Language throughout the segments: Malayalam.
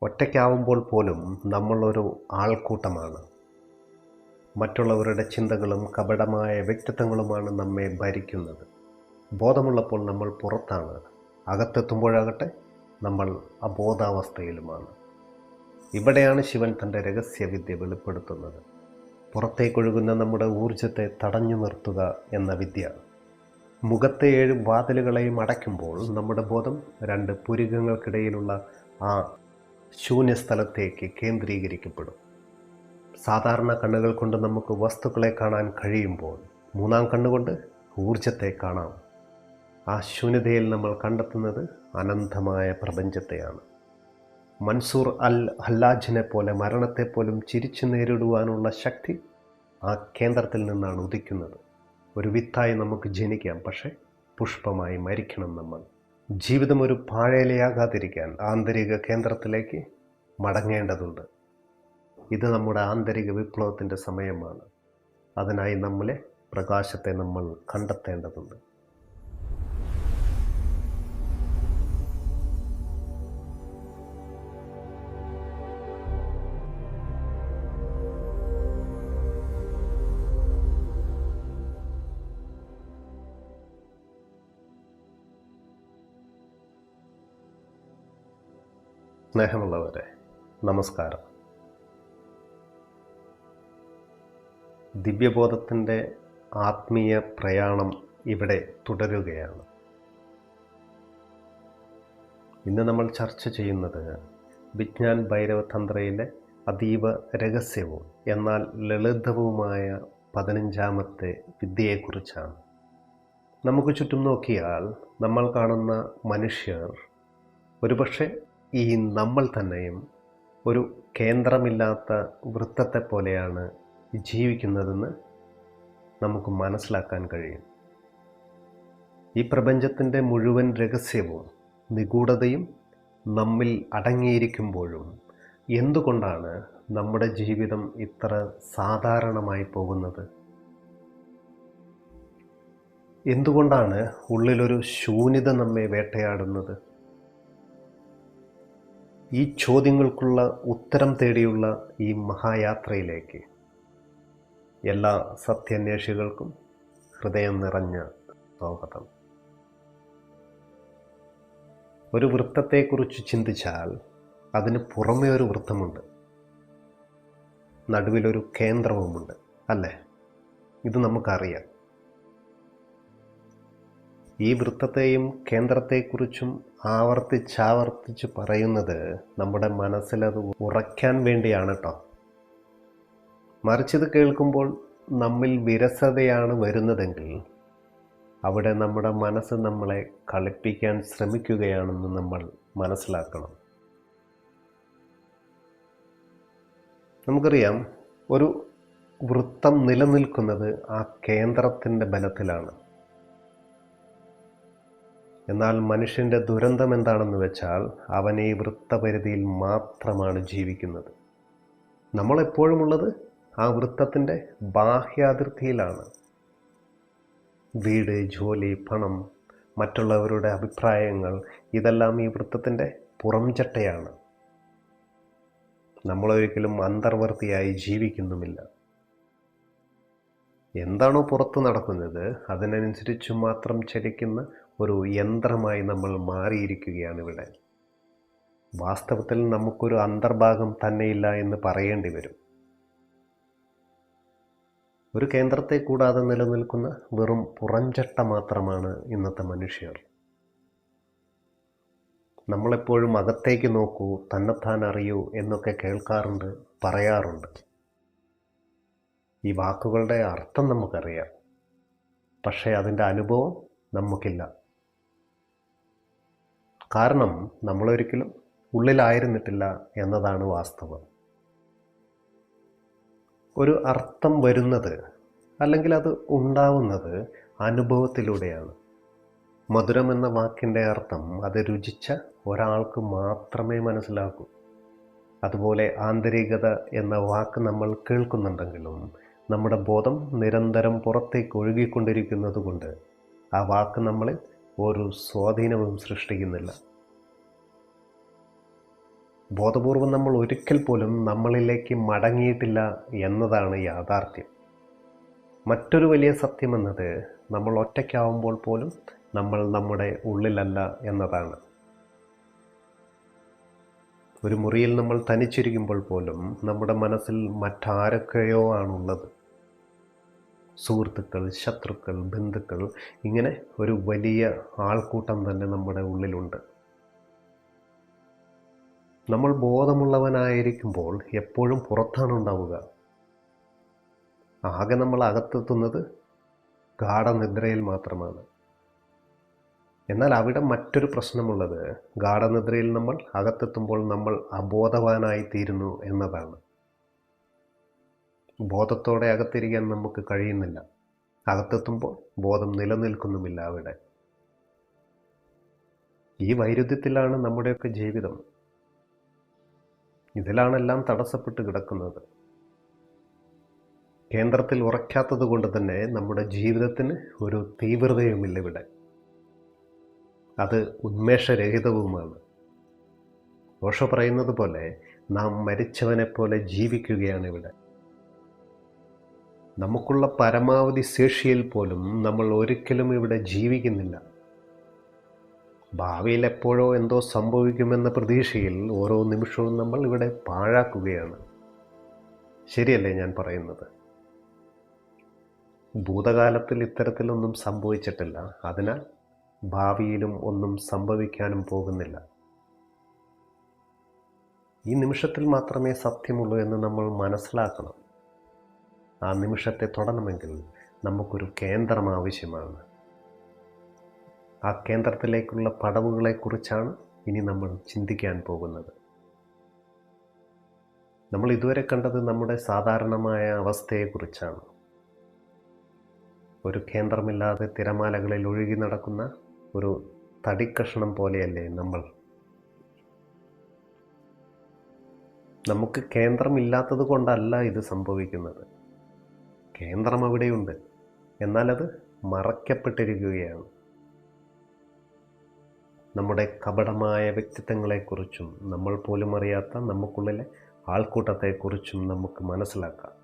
ഒറ്റയ്ക്കാവുമ്പോൾ പോലും നമ്മളൊരു ആൾക്കൂട്ടമാണ്. മറ്റുള്ളവരുടെ ചിന്തകളും കപടമായ വ്യക്തിത്വങ്ങളുമാണ് നമ്മെ ഭരിക്കുന്നത്. ബോധമുള്ളപ്പോൾ നമ്മൾ പുറത്താണ്, അകത്തെത്തുമ്പോഴാകട്ടെ നമ്മൾ അബോധാവസ്ഥയിലുമാണ്. ഇവിടെയാണ് ശിവൻ തൻ്റെ രഹസ്യവിദ്യ വെളിപ്പെടുത്തുന്നത്. പുറത്തേക്കൊഴുകുന്ന നമ്മുടെ ഊർജത്തെ തടഞ്ഞു നിർത്തുക എന്ന വിദ്യ. മുഖത്തെ 7 വാതിലുകളെയും അടയ്ക്കുമ്പോൾ നമ്മുടെ ബോധം 2 പുരികങ്ങൾക്കിടയിലുള്ള ആ ശൂന്യസ്ഥലത്തേക്ക് കേന്ദ്രീകരിക്കപ്പെടും. സാധാരണ കണ്ണുകൾ കൊണ്ട് നമുക്ക് വസ്തുക്കളെ കാണാൻ കഴിയുമ്പോൾ 3-ാം കണ്ണുകൊണ്ട് ഊർജത്തെ കാണാം. ആ ശൂന്യതയിൽ നമ്മൾ കണ്ടെത്തുന്നത് അനന്തമായ പ്രപഞ്ചത്തെയാണ്. മൻസൂർ അൽ ഹല്ലാജിനെ പോലെ മരണത്തെപ്പോലും ചിരിച്ചു നേരിടുവാനുള്ള ശക്തി ആ കേന്ദ്രത്തിൽ നിന്നാണ് ഉദിക്കുന്നത്. ഒരു വിത്തായി നമുക്ക് ജനിക്കാം, പക്ഷേ പുഷ്പമായി മരിക്കണം നമ്മൾ. ജീവിതം ഒരു പാഴയിലയാകാതിരിക്കാൻ ആന്തരിക കേന്ദ്രത്തിലേക്ക് മടങ്ങേണ്ടതുണ്ട്. ഇത് നമ്മുടെ ആന്തരിക വിപ്ലവത്തിൻ്റെ സമയമാണ്. അതിനായി നമ്മളെ പ്രകാശത്തെ നമ്മൾ കണ്ടെത്തേണ്ടതുണ്ട്. സ്നേഹമുള്ളവരെ, നമസ്കാരം. ദിവ്യബോധത്തിൻ്റെ ആത്മീയ പ്രയാണം ഇവിടെ തുടരുകയാണ്. ഇന്ന് നമ്മൾ ചർച്ച ചെയ്യുന്നത് വിജ്ഞാൻ ഭൈരവ തന്ത്രയിലെ അതീവ രഹസ്യവും എന്നാൽ ലളിതവുമായ 15ാമത്തെ വിദ്യയെക്കുറിച്ചാണ്. നമുക്ക് ചുറ്റും നോക്കിയാൽ നമ്മൾ കാണുന്ന മനുഷ്യർ ഒരുപക്ഷെ ഈ നമ്മൾ തന്നെയും ഒരു കേന്ദ്രമില്ലാത്ത വൃത്തത്തെ പോലെയാണ് ജീവിക്കുന്നതെന്ന് നമുക്ക് മനസ്സിലാക്കാൻ കഴിയും. ഈ പ്രപഞ്ചത്തിൻ്റെ മുഴുവൻ രഹസ്യവും നിഗൂഢതയും നമ്മിൽ അടങ്ങിയിരിക്കുമ്പോഴും എന്തുകൊണ്ടാണ് നമ്മുടെ ജീവിതം ഇത്ര സാധാരണമായി പോകുന്നത്? എന്തുകൊണ്ടാണ് ഉള്ളിലൊരു ശൂന്യത നമ്മെ വേട്ടയാടുന്നത്? ഈ ചോദ്യങ്ങൾക്കുള്ള ഉത്തരം തേടിയുള്ള ഈ മഹായാത്രയിലേക്ക് എല്ലാ സത്യാന്വേഷികൾക്കും ഹൃദയം നിറഞ്ഞ സ്വാഗതം. ഒരു വൃത്തത്തെക്കുറിച്ച് ചിന്തിച്ചാൽ അതിന് പുറമേ ഒരു വൃത്തമുണ്ട്, നടുവിലൊരു കേന്ദ്രവുമുണ്ട്, അല്ലേ? ഇത് നമുക്കറിയാം. ഈ വൃത്തത്തെയും കേന്ദ്രത്തെക്കുറിച്ചും ആവർത്തിച്ചാവർത്തിച്ച് പറയുന്നത് നമ്മുടെ മനസ്സിലത് ഉറയ്ക്കാൻ വേണ്ടിയാണ് കേട്ടോ. മറിച്ചിത് കേൾക്കുമ്പോൾ നമ്മിൽ വിരസതയാണ് വരുന്നതെങ്കിൽ അവിടെ നമ്മുടെ മനസ്സ് നമ്മളെ കളിപ്പിക്കാൻ ശ്രമിക്കുകയാണെന്ന് നമ്മൾ മനസ്സിലാക്കണം. നമുക്കറിയാം, ഒരു വൃത്തം നിലനിൽക്കുന്നത് ആ കേന്ദ്രത്തിൻ്റെ ബലത്തിലാണ്. എന്നാൽ മനുഷ്യൻ്റെ ദുരന്തം എന്താണെന്ന് വെച്ചാൽ അവൻ ഈ വൃത്തപരിധിയിൽ മാത്രമാണ് ജീവിക്കുന്നത്. നമ്മളെപ്പോഴും ഉള്ളത് ആ വൃത്തത്തിൻ്റെ ബാഹ്യാതിർത്തിയിലാണ്. വീട്, ജോലി, പണം, മറ്റുള്ളവരുടെ അഭിപ്രായങ്ങൾ, ഇതെല്ലാം ഈ വൃത്തത്തിൻ്റെ പുറംചട്ടയാണ്. നമ്മളൊരിക്കലും അന്തർവർത്തിയായി ജീവിക്കുന്നുമില്ല. എന്താണോ പുറത്ത് നടക്കുന്നത് അതിനനുസരിച്ച് മാത്രം ചലിക്കുന്ന ഒരു യന്ത്രമായി നമ്മൾ മാറിയിരിക്കുകയാണ് ഇവിടെ. വാസ്തവത്തിൽ നമുക്കൊരു അന്തർഭാഗം തന്നെയില്ല എന്ന് പറയേണ്ടി വരും. ഒരു കേന്ദ്രത്തെ കൂടാതെ നിലനിൽക്കുന്ന വെറും പുറംചട്ട മാത്രമാണ് ഇന്നത്തെ മനുഷ്യർ. നമ്മളെപ്പോഴും അകത്തേക്ക് നോക്കൂ, തന്നെത്താൻ അറിയൂ എന്നൊക്കെ കേൾക്കാറുണ്ട്, പറയാറുണ്ട്. ഈ വാക്കുകളുടെ അർത്ഥം നമുക്കറിയാം, പക്ഷേ അതിൻ്റെ അനുഭവം നമുക്കില്ല. കാരണം നമ്മളൊരിക്കലും ഉള്ളിലായിരുന്നിട്ടില്ല എന്നതാണ് വാസ്തവം. ഒരു അർത്ഥം വരുന്നത് അല്ലെങ്കിൽ അത് ഉണ്ടാവുന്നത് അനുഭവത്തിലൂടെയാണ്. മധുരം എന്ന വാക്കിൻ്റെ അർത്ഥം അത് രുചിച്ച ഒരാൾക്ക് മാത്രമേ മനസ്സിലാക്കൂ. അതുപോലെ ആന്തരികത എന്ന വാക്ക് നമ്മൾ കേൾക്കുന്നുണ്ടെങ്കിലും നമ്മുടെ ബോധം നിരന്തരം പുറത്തേക്ക് ഒഴുകിക്കൊണ്ടിരിക്കുന്നത് കൊണ്ട് ആ വാക്ക് നമ്മളിൽ ഒരു സ്വാധീനവും സൃഷ്ടിക്കുന്നില്ല. ബോധപൂർവം നമ്മൾ ഒരിക്കൽ പോലും നമ്മളിലേക്ക് മടങ്ങിയിട്ടില്ല എന്നതാണ് യാഥാർത്ഥ്യം. മറ്റൊരു വലിയ സത്യമെന്നത് നമ്മൾ ഒറ്റയ്ക്കാവുമ്പോൾ പോലും നമ്മൾ നമ്മുടെ ഉള്ളിലല്ല എന്നതാണ്. ഒരു മുറിയിൽ നമ്മൾ തനിച്ചിരിക്കുമ്പോൾ പോലും നമ്മുടെ മനസ്സിൽ മറ്റാരൊക്കെയോ ആണുള്ളത്. സുഹൃത്തുക്കൾ, ശത്രുക്കൾ, ബന്ധുക്കൾ, ഇങ്ങനെ ഒരു വലിയ ആൾക്കൂട്ടം തന്നെ നമ്മുടെ ഉള്ളിലുണ്ട്. നമ്മൾ ബോധമുള്ളവനായിരിക്കുമ്പോൾ എപ്പോഴും പുറത്താണ് ഉണ്ടാവുക. ആകെ നമ്മൾ അകത്തെത്തുന്നത് ഗാഠനിദ്രയിൽ മാത്രമാണ്. എന്നാൽ അവിടെ മറ്റൊരു പ്രശ്നമുള്ളത്, ഗാഠനിദ്രയിൽ നമ്മൾ അകത്തെത്തുമ്പോൾ നമ്മൾ അബോധവാനായിത്തീരുന്നു എന്നതാണ്. ബോധത്തോടെ അകത്തിരിക്കാൻ നമുക്ക് കഴിയുന്നില്ല. അകത്തെത്തുമ്പോൾ ബോധം നിലനിൽക്കുന്നുമില്ല അവിടെ. ഈ വൈരുദ്ധ്യത്തിലാണ് നമ്മുടെയൊക്കെ ജീവിതം. ഇതിലാണെല്ലാം തടസ്സപ്പെട്ട് കിടക്കുന്നത്. കേന്ദ്രത്തിൽ ഉറയ്ക്കാത്തത് കൊണ്ട് തന്നെ നമ്മുടെ ജീവിതത്തിന് ഒരു തീവ്രതയുമില്ല ഇവിടെ. അത് ഉന്മേഷരഹിതവുമാണ്. ഓഷോ പറയുന്നത് പോലെ നാം മരിച്ചവനെ പോലെ ജീവിക്കുകയാണ് ഇവിടെ. നമുക്കുള്ള പരമാവധി ശേഷിയിൽ പോലും നമ്മൾ ഒരിക്കലും ഇവിടെ ജീവിക്കുന്നില്ല. ഭാവിയിൽ എപ്പോഴോ എന്തോ സംഭവിക്കുമെന്ന പ്രതീക്ഷയിൽ ഓരോ നിമിഷവും നമ്മൾ ഇവിടെ പാഴാക്കുകയാണ്. ശരിയല്ലേ ഞാൻ പറയുന്നത്? ഭൂതകാലത്തിൽ ഇത്തരത്തിലൊന്നും സംഭവിച്ചിട്ടില്ല. അതിനാൽ ഭാവിയിലും ഒന്നും സംഭവിക്കാനും പോകുന്നില്ല. ഈ നിമിഷത്തിൽ മാത്രമേ സത്യമുള്ളൂ എന്ന് നമ്മൾ മനസ്സിലാക്കണം. ആ നിമിഷത്തെ തൊടണമെങ്കിൽ നമുക്കൊരു കേന്ദ്രം ആവശ്യമാണ്. ആ കേന്ദ്രത്തിലേക്കുള്ള പടവുകളെക്കുറിച്ചാണ് ഇനി നമ്മൾ ചിന്തിക്കാൻ പോകുന്നത്. നമ്മൾ ഇതുവരെ കണ്ടത് നമ്മുടെ സാധാരണമായ അവസ്ഥയെക്കുറിച്ചാണ്. ഒരു കേന്ദ്രമില്ലാതെ തിരമാലകളിൽ ഒഴുകി നടക്കുന്ന ഒരു തടിക്കഷ്ണം പോലെയല്ലേ നമ്മൾ. നമുക്ക് കേന്ദ്രമില്ലാത്തത് കൊണ്ടല്ല ഇത് സംഭവിക്കുന്നത്. കേന്ദ്രം അവിടെയുണ്ട്, എന്നാൽ അത് മറയ്ക്കപ്പെട്ടിരിക്കുകയാണ്. നമ്മുടെ കപടമായ വ്യക്തിത്വങ്ങളെക്കുറിച്ചും നമ്മൾ പോലും അറിയാത്ത നമുക്കുള്ളിലെ ആൾക്കൂട്ടത്തെക്കുറിച്ചും നമുക്ക് മനസ്സിലാക്കാം.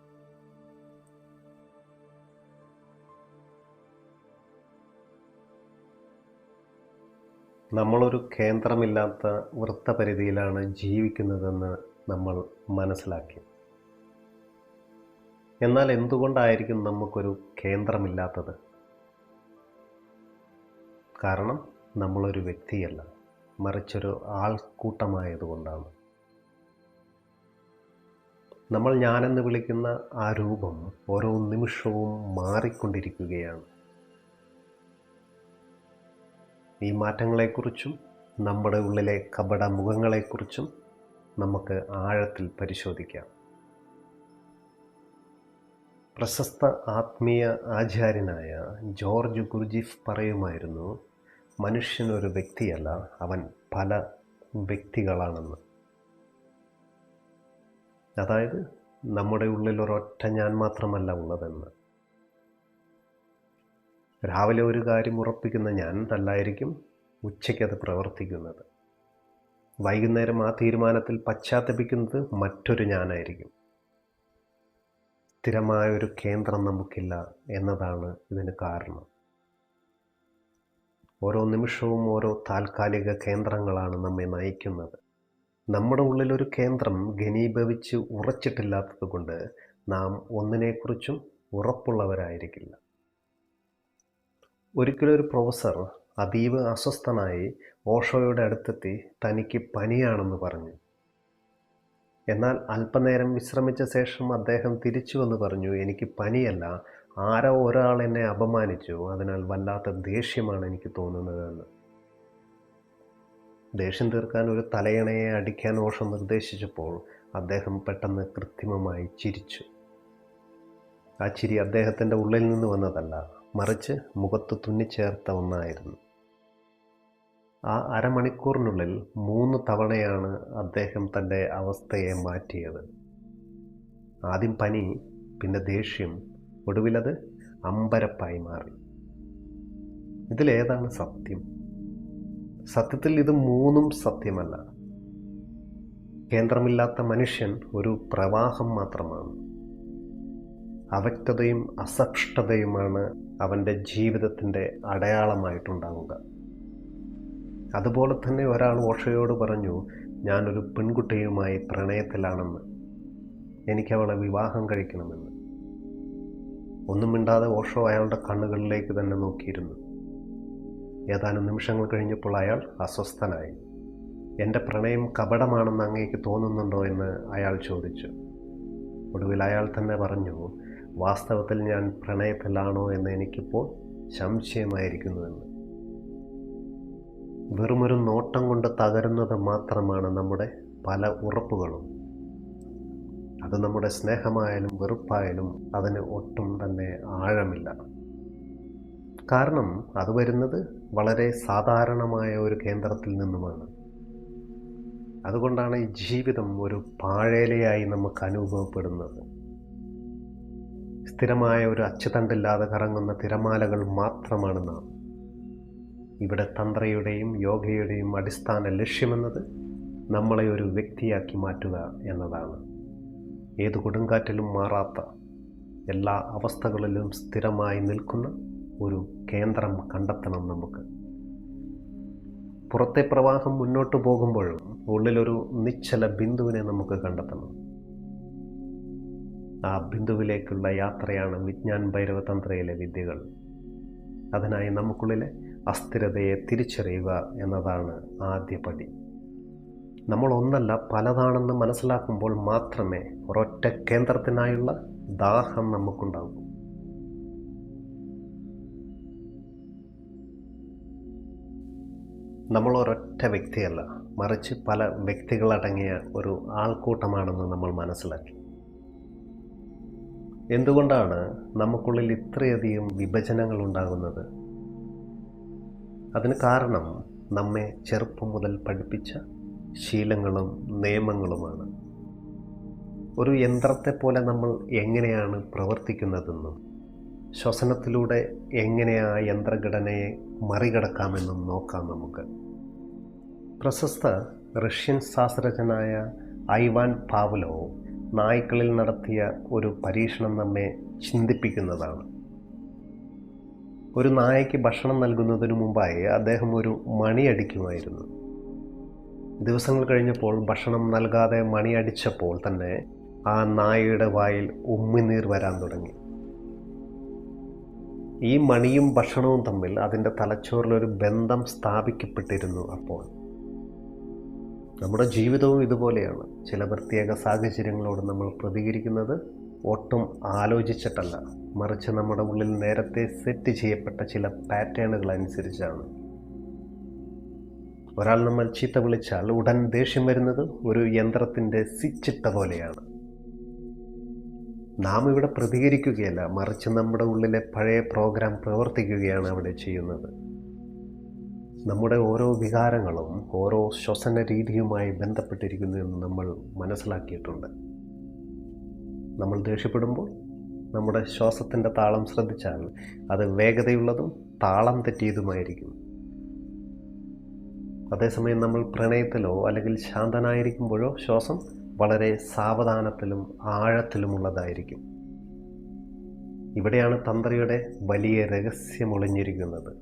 നമ്മളൊരു കേന്ദ്രമില്ലാത്ത വൃത്തപരിധിയിലാണ് ജീവിക്കുന്നതെന്ന് നമ്മൾ മനസ്സിലാക്കി. എന്നാൽ എന്തുകൊണ്ടായിരിക്കും നമുക്കൊരു കേന്ദ്രമില്ലാത്തത്? കാരണം നമ്മളൊരു വ്യക്തിയല്ല, മറിച്ചൊരു ആൾക്കൂട്ടമായതുകൊണ്ടാണ്. നമ്മൾ ഞാനെന്ന് വിളിക്കുന്ന ആ രൂപം ഓരോ നിമിഷവും മാറിക്കൊണ്ടിരിക്കുകയാണ്. ഈ മാറ്റങ്ങളെക്കുറിച്ചും നമ്മുടെ ഉള്ളിലെ കപട മുഖങ്ങളെക്കുറിച്ചും നമുക്ക് ആഴത്തിൽ പരിശോധിക്കാം. പ്രശസ്ത ആത്മീയ ആചാര്യനായ ജോർജ് ഗുർജിഫ് പറയുമായിരുന്നു, മനുഷ്യനൊരു വ്യക്തിയല്ല, അവൻ പല വ്യക്തികളാണെന്ന്. അതായത് നമ്മുടെ ഉള്ളിൽ ഒരൊറ്റ ഞാൻ മാത്രമല്ല ഉള്ളതെന്ന്. രാവിലെ ഒരു കാര്യം ഉറപ്പിക്കുന്ന ഞാൻ അല്ലായിരിക്കും ഉച്ചയ്ക്കത് പ്രവർത്തിക്കുന്നത്. വൈകുന്നേരം ആ തീരുമാനത്തിൽ പശ്ചാത്തപിക്കുന്നത് മറ്റൊരു ഞാനായിരിക്കും. സ്ഥിരമായൊരു കേന്ദ്രം നമുക്കില്ല എന്നതാണ് ഇതിന് കാരണം. ഓരോ നിമിഷവും ഓരോ താൽക്കാലിക കേന്ദ്രങ്ങളാണ് നമ്മെ നയിക്കുന്നത്. നമ്മുടെ ഉള്ളിലൊരു കേന്ദ്രം ഘനീഭവിച്ച് ഉറച്ചിട്ടില്ലാത്തത് കൊണ്ട് നാം ഒന്നിനെക്കുറിച്ചും ഉറപ്പുള്ളവരായിരിക്കില്ല. ഒരിക്കലൊരു പ്രൊഫസർ അതീവ അസ്വസ്ഥനായി ഓഷോയുടെ അടുത്തെത്തി തനിക്ക് പനിയാണെന്ന് പറഞ്ഞു. എന്നാൽ അല്പനേരം വിശ്രമിച്ച ശേഷം അദ്ദേഹം തിരിച്ചു വന്ന് പറഞ്ഞു, എനിക്ക് പനിയല്ല, ആരോ ഒരാൾ എന്നെ അപമാനിച്ചു, അതിനാൽ വല്ലാത്ത ദേഷ്യമാണ് എനിക്ക് തോന്നുന്നതെന്ന്. ദേഷ്യം തീർക്കാൻ ഒരു തലയണയെ അടിക്കാൻ ഓഷോ നിർദ്ദേശിച്ചപ്പോൾ അദ്ദേഹം പെട്ടെന്ന് കൃത്രിമമായി ചിരിച്ചു. ആ ചിരി അദ്ദേഹത്തിൻ്റെ ഉള്ളിൽ നിന്ന് വന്നതല്ല, മറിച്ച് മുഖത്ത് തുന്നിച്ചേർത്ത ഒന്നായിരുന്നു. ആ അരമണിക്കൂറിനുള്ളിൽ 3 തവണയാണ് അദ്ദേഹം തൻ്റെ അവസ്ഥയെ മാറ്റിയത്. ആദ്യം പനി, പിന്നെ ദേഷ്യം, ഒടുവിലത് അമ്പരപ്പായി മാറി. ഇതിലേതാണ് സത്യം? സത്യത്തിൽ ഇത് മൂന്നും സത്യമല്ല. കേന്ദ്രമില്ലാത്ത മനുഷ്യൻ ഒരു പ്രവാഹം മാത്രമാണ്. അവ്യക്തതയും അസ്പഷ്ടതയുമാണ് അവൻ്റെ ജീവിതത്തിൻ്റെ അടയാളമായിട്ടുണ്ടാവുക. അതുപോലെ തന്നെ ഒരാൾ ഓഷോയോട് പറഞ്ഞു, ഞാനൊരു പെൺകുട്ടിയുമായി പ്രണയത്തിലാണെന്ന്, എനിക്കവളെ വിവാഹം കഴിക്കണമെന്ന്. ഒന്നും മിണ്ടാതെ ഓഷോ അയാളുടെ കണ്ണുകളിലേക്ക് തന്നെ നോക്കിയിരുന്നു. ഏതാനും നിമിഷങ്ങൾ കഴിഞ്ഞപ്പോൾ അയാൾ അസ്വസ്ഥനായി. എൻ്റെ പ്രണയം കപടമാണെന്ന് അങ്ങേക്ക് തോന്നുന്നുണ്ടോ എന്ന് അയാൾ ചോദിച്ചു. ഒടുവിൽ അയാൾ തന്നെ പറഞ്ഞു, വാസ്തവത്തിൽ ഞാൻ പ്രണയത്തിലാണോ എന്ന് എനിക്കിപ്പോൾ സംശയമായിരിക്കുന്നുവെന്ന്. വെറുമൊരു നോട്ടം കൊണ്ട് തകരുന്നത് മാത്രമാണ് നമ്മുടെ പല ഉറപ്പുകളും. അത് നമ്മുടെ സ്നേഹമായാലും വെറുപ്പായാലും അതിന് ഒട്ടും തന്നെ ആഴമില്ല. കാരണം അത് വരുന്നത് വളരെ സാധാരണമായ ഒരു കേന്ദ്രത്തിൽ നിന്നുമാണ്. അതുകൊണ്ടാണ് ഈ ജീവിതം ഒരു പാഴേലയായി നമുക്ക് അനുഭവപ്പെടുന്നത്. സ്ഥിരമായ ഒരു അച്ചുതണ്ടില്ലാതെ കറങ്ങുന്ന തിരമാലകൾ മാത്രമാണ് നാം. ഇവിടെ തന്ത്രയുടെയും യോഗയുടെയും അടിസ്ഥാന ലക്ഷ്യമെന്നത് നമ്മളെ ഒരു വ്യക്തിയാക്കി മാറ്റുക എന്നതാണ്. ഏത് കൊടുങ്കാറ്റിലും മാറാത്ത, എല്ലാ അവസ്ഥകളിലും സ്ഥിരമായി നിൽക്കുന്ന ഒരു കേന്ദ്രം കണ്ടെത്തണം നമുക്ക്. പുറത്തെ പ്രവാഹം മുന്നോട്ട് പോകുമ്പോഴും ഉള്ളിലൊരു നിശ്ചല ബിന്ദുവിനെ നമുക്ക് കണ്ടെത്തണം. ആ ബിന്ദുവിലേക്കുള്ള യാത്രയാണ് വിജ്ഞാൻ ഭൈരവ തന്ത്രയിലെ വിദ്യകൾ. അതിനായി നമുക്കുള്ളിലെ അസ്ഥിരതയെ തിരിച്ചറിയുക എന്നതാണ് ആദ്യ പടി. നമ്മൾ ഒന്നല്ല പലതാണെന്ന് മനസ്സിലാക്കുമ്പോൾ മാത്രമേ ഒരൊറ്റ കേന്ദ്രത്തിനായുള്ള ദാഹം നമുക്കുണ്ടാകൂ. നമ്മൾ ഒരൊറ്റ വ്യക്തിയല്ല, മറിച്ച് പല വ്യക്തികളടങ്ങിയ ഒരു ആൾക്കൂട്ടമാണെന്ന് നമ്മൾ മനസ്സിലാക്കി. എന്തുകൊണ്ടാണ് നമുക്കുള്ളിൽ ഇത്രയധികം വിഭജനങ്ങൾ ഉണ്ടാകുന്നത്? അതിന് കാരണം നമ്മെ ചെറുപ്പം മുതൽ പഠിപ്പിച്ച ശീലങ്ങളും നിയമങ്ങളുമാണ്. ഒരു യന്ത്രത്തെ പോലെ നമ്മൾ എങ്ങനെയാണ് പ്രവർത്തിക്കുന്നതെന്നും ശ്വസനത്തിലൂടെ എങ്ങനെ ആ യന്ത്രഘടനയെ മറികടക്കാമെന്നും നോക്കാം നമുക്ക്. പ്രശസ്ത റഷ്യൻ ശാസ്ത്രജ്ഞനായ ഐവാൻ പാവ്ലോവ് നായ്ക്കളിൽ നടത്തിയ ഒരു പരീക്ഷണം നമ്മെ ചിന്തിപ്പിക്കുന്നതാണ്. ഒരു നായയ്ക്ക് ഭക്ഷണം നൽകുന്നതിനു മുമ്പായി അദ്ദേഹം ഒരു മണിയടിക്കുമായിരുന്നു. ദിവസങ്ങൾ കഴിഞ്ഞപ്പോൾ ഭക്ഷണം നൽകാതെ മണിയടിച്ചപ്പോൾ തന്നെ ആ നായയുടെ വായിൽ ഉമ്മിനീർ വരാൻ തുടങ്ങി. ഈ മണിയും ഭക്ഷണവും തമ്മിൽ അതിൻ്റെ തലച്ചോറിലൊരു ബന്ധം സ്ഥാപിക്കപ്പെട്ടിരുന്നു. അപ്പോൾ നമ്മുടെ ജീവിതവും ഇതുപോലെയാണ്. ചില പ്രത്യേക സാഹചര്യങ്ങളോട് നമ്മൾ പ്രതികരിക്കുന്നത് ഒട്ടും ആലോചിച്ചിട്ടല്ല, മറിച്ച് നമ്മുടെ ഉള്ളിൽ നേരത്തെ സെറ്റ് ചെയ്യപ്പെട്ട ചില പാറ്റേണുകൾ അനുസരിച്ചാണ്. ഒരാൾ നമ്മൾ ചീത്ത വിളിച്ചാൽ ഉടൻ ദേഷ്യം വരുന്നത് ഒരു യന്ത്രത്തിൻ്റെ സ്വിച്ചിട്ട പോലെയാണ്. നാം ഇവിടെ പ്രതികരിക്കുകയല്ല, മറിച്ച് നമ്മുടെ ഉള്ളിലെ പഴയ പ്രോഗ്രാം പ്രവർത്തിക്കുകയാണ് അവിടെ ചെയ്യുന്നത്. നമ്മുടെ ഓരോ വികാരങ്ങളും ഓരോ ശ്വസന രീതിയുമായി ബന്ധപ്പെട്ടിരിക്കുന്നു എന്ന് നമ്മൾ മനസ്സിലാക്കിയിട്ടുണ്ട്. നമ്മൾ ദേഷ്യപ്പെടുമ്പോൾ നമ്മുടെ ശ്വാസത്തിൻ്റെ താളം ശ്രദ്ധിച്ചാൽ അത് വേഗതയുള്ളതും താളം തെറ്റിയതുമായിരിക്കും. അതേസമയം നമ്മൾ പ്രണയത്തിലോ അല്ലെങ്കിൽ ശാന്തനായിരിക്കുമ്പോഴോ ശ്വാസം വളരെ സാവധാനത്തിലും ആഴത്തിലുമുള്ളതായിരിക്കും. ഇവിടെയാണ് തന്ത്രയുടെ വലിയ രഹസ്യം ഒളിഞ്ഞിരിക്കുന്നത്.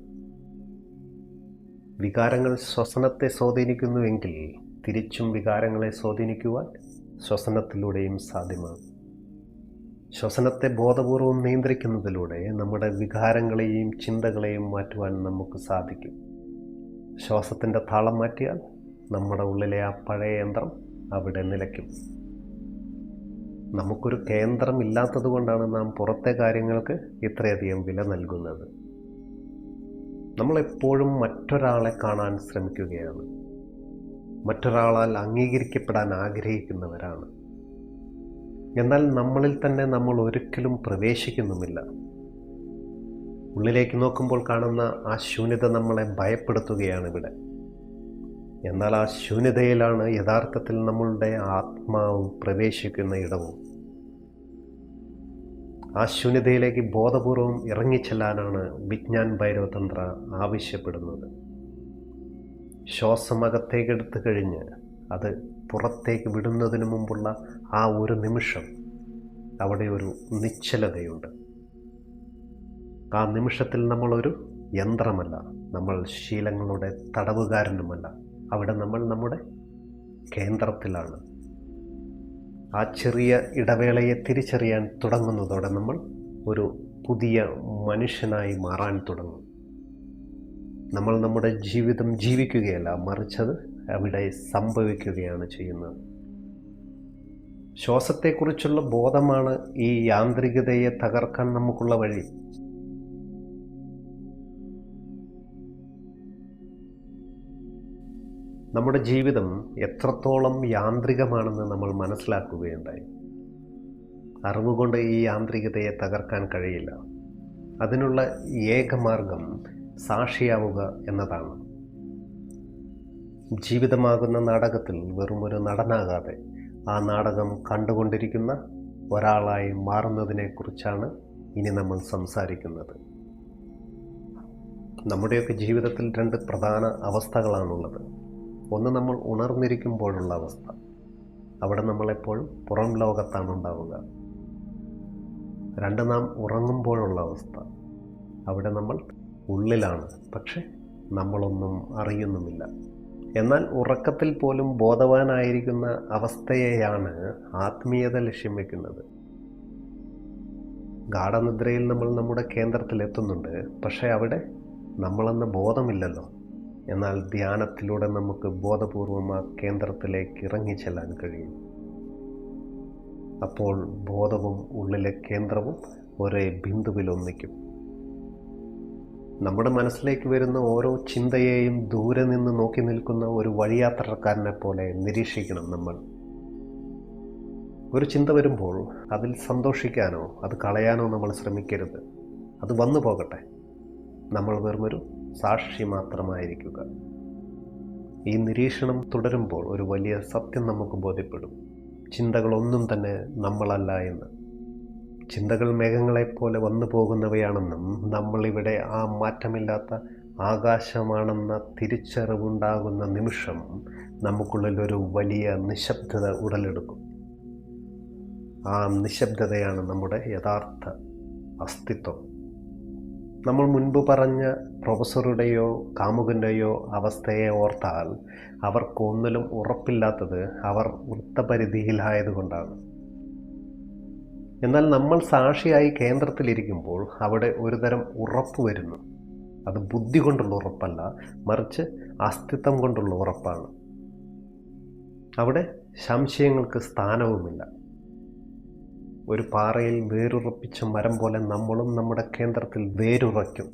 വികാരങ്ങൾ ശ്വസനത്തെ സ്വാധീനിക്കുന്നുവെങ്കിൽ തിരിച്ചും വികാരങ്ങളെ സ്വാധീനിക്കുവാൻ ശ്വസനത്തിലൂടെയും സാധ്യമാണ്. ശ്വസനത്തെ ബോധപൂർവം നിയന്ത്രിക്കുന്നതിലൂടെ നമ്മുടെ വികാരങ്ങളെയും ചിന്തകളെയും മാറ്റുവാൻ നമുക്ക് സാധിക്കും. ശ്വാസത്തിൻ്റെ താളം മാറ്റിയാൽ നമ്മുടെ ഉള്ളിലെ ആ പഴയ യന്ത്രം അവിടെ നിലയ്ക്കും. നമുക്കൊരു കേന്ദ്രം ഇല്ലാത്തത് കൊണ്ടാണ് നാം പുറത്തെ കാര്യങ്ങൾക്ക് ഇത്രയധികം വില നൽകുന്നത്. നമ്മളെപ്പോഴും മറ്റൊരാളെ കാണാൻ ശ്രമിക്കുകയാണ്. മറ്റൊരാളാൽ അംഗീകരിക്കപ്പെടാൻ ആഗ്രഹിക്കുന്നവരാണ്. എന്നാൽ നമ്മളിൽ തന്നെ നമ്മൾ ഒരിക്കലും പ്രവേശിക്കുന്നുമില്ല. ഉള്ളിലേക്ക് നോക്കുമ്പോൾ കാണുന്ന ആ ശൂന്യത നമ്മളെ ഭയപ്പെടുത്തുകയാണ് ഇവിടെ. എന്നാൽ ആ ശൂന്യതയിലാണ് യഥാർത്ഥത്തിൽ നമ്മളുടെ ആത്മാവ് പ്രവേശിക്കുന്ന ഇടവും. ആ ശൂന്യതയിലേക്ക് ബോധപൂർവം ഇറങ്ങിച്ചെല്ലാനാണ് വിജ്ഞാൻ ഭൈരവ തന്ത്ര ആവശ്യപ്പെടുന്നത്. ശ്വാസം അകത്തേക്കെടുത്തു കഴിഞ്ഞ് അത് പുറത്തേക്ക് വിടുന്നതിന് മുമ്പുള്ള ആ ഒരു നിമിഷം, അവിടെ ഒരു നിശ്ചലതയുണ്ട്. ആ നിമിഷത്തിൽ നമ്മളൊരു യന്ത്രമല്ല, നമ്മൾ ശീലങ്ങളുടെ തടവുകാരനുമല്ല. അവിടെ നമ്മൾ നമ്മുടെ കേന്ദ്രത്തിലാണ്. ആ ചെറിയ ഇടവേളയെ തിരിച്ചറിയാൻ തുടങ്ങുന്നതോടെ നമ്മൾ ഒരു പുതിയ മനുഷ്യനായി മാറാൻ തുടങ്ങും. നമ്മൾ നമ്മുടെ ജീവിതം ജീവിക്കുകയല്ല, മറിച്ചത് അവിടെ സംഭവിക്കുകയാണ് ചെയ്യുന്നത്. ശ്വാസത്തെക്കുറിച്ചുള്ള ബോധമാണ് ഈ യാന്ത്രികതയെ തകർക്കാൻ നമുക്കുള്ള വഴി. നമ്മുടെ ജീവിതം എത്രത്തോളം യാന്ത്രികമാണെന്ന് നമ്മൾ മനസ്സിലാക്കുകയുണ്ടായി. അറിവുകൊണ്ട് ഈ യാന്ത്രികതയെ തകർക്കാൻ കഴിയില്ല. അതിനുള്ള ഏക മാർഗം സാക്ഷിയാവുക എന്നതാണ്. ജീവിതമാകുന്ന നാടകത്തിൽ വെറുമൊരു നടനാകാതെ ആ നാടകം കണ്ടുകൊണ്ടിരിക്കുന്ന ഒരാളായി മാറുന്നതിനെക്കുറിച്ചാണ് ഇനി നമ്മൾ സംസാരിക്കുന്നത്. നമ്മുടെയൊക്കെ ജീവിതത്തിൽ 2 പ്രധാന അവസ്ഥകളാണുള്ളത്. ഒന്ന്, നമ്മൾ ഉണർന്നിരിക്കുമ്പോഴുള്ള അവസ്ഥ. അവിടെ നമ്മളെപ്പോഴും പുറം ലോകത്താണ് ഉണ്ടാവുക. 2, നാം ഉറങ്ങുമ്പോഴുള്ള അവസ്ഥ. അവിടെ നമ്മൾ ഉള്ളിലാണ്, പക്ഷെ നമ്മളൊന്നും അറിയുന്നുമില്ല. എന്നാൽ ഉറക്കത്തിൽ പോലും ബോധവാനായിരിക്കുന്ന അവസ്ഥയെയാണ് ആത്മീയത ലക്ഷ്യം വയ്ക്കുന്നത്. ഗാഠനിദ്രയിൽ നമ്മൾ നമ്മുടെ കേന്ദ്രത്തിലെത്തുന്നുണ്ട്, പക്ഷേ അവിടെ നമ്മളെന്ന ബോധമില്ലല്ലോ. എന്നാൽ ധ്യാനത്തിലൂടെ നമുക്ക് ബോധപൂർവം ആ കേന്ദ്രത്തിലേക്ക് ഇറങ്ങിച്ചെല്ലാൻ കഴിയും. അപ്പോൾ ബോധവും ഉള്ളിലെ കേന്ദ്രവും ഒരേ ബിന്ദുവിൽ ഒന്നിക്കും. നമ്മുടെ മനസ്സിലേക്ക് വരുന്ന ഓരോ ചിന്തയെയും ദൂരെ നിന്ന് നോക്കി നിൽക്കുന്ന ഒരു വഴിയാത്രക്കാരനെ പോലെ നിരീക്ഷിക്കണം നമ്മൾ. ഒരു ചിന്ത വരുമ്പോൾ അതിൽ സന്തോഷിക്കാനോ അത് കളയാനോ നമ്മൾ ശ്രമിക്കരുത്. അത് വന്നു പോകട്ടെ. നമ്മൾ വെറുമൊരു സാക്ഷി മാത്രമായിരിക്കുക. ഈ നിരീക്ഷണം തുടരുമ്പോൾ ഒരു വലിയ സത്യം നമുക്ക് ബോധ്യപ്പെടും. ചിന്തകളൊന്നും തന്നെ നമ്മളല്ല എന്ന്. ചിന്തകൾ മേഘങ്ങളെപ്പോലെ വന്നു പോകുന്നവയാണെന്നും നമ്മളിവിടെ ആ മാറ്റമില്ലാത്ത ആകാശമാണെന്ന തിരിച്ചറിവുണ്ടാകുന്ന നിമിഷം നമുക്കുള്ളിലൊരു വലിയ നിശബ്ദത ഉടലെടുക്കും. ആ നിശബ്ദതയാണ് നമ്മുടെ യഥാർത്ഥ അസ്തിത്വം. നമ്മൾ മുൻപ് പറഞ്ഞ പ്രൊഫസറുടെയോ കാമുകൻ്റെയോ അവസ്ഥയെ ഓർത്താൽ അവർക്കൊന്നിലും ഉറപ്പില്ലാത്തത് അവർ വൃത്തപരിധിയിലായതുകൊണ്ടാണ്. എന്നാൽ നമ്മൾ സാക്ഷിയായി കേന്ദ്രത്തിലിരിക്കുമ്പോൾ അവിടെ ഒരുതരം ഉറപ്പ് വരുന്നു. അത് ബുദ്ധി കൊണ്ടുള്ള ഉറപ്പല്ല, മറിച്ച് അസ്തിത്വം കൊണ്ടുള്ള ഉറപ്പാണ്. അവിടെ സംശയങ്ങൾക്ക് സ്ഥാനവുമില്ല. ഒരു പാറയിൽ വേരുറപ്പിച്ച മരം പോലെ നമ്മളും നമ്മുടെ കേന്ദ്രത്തിൽ വേരുറയ്ക്കും.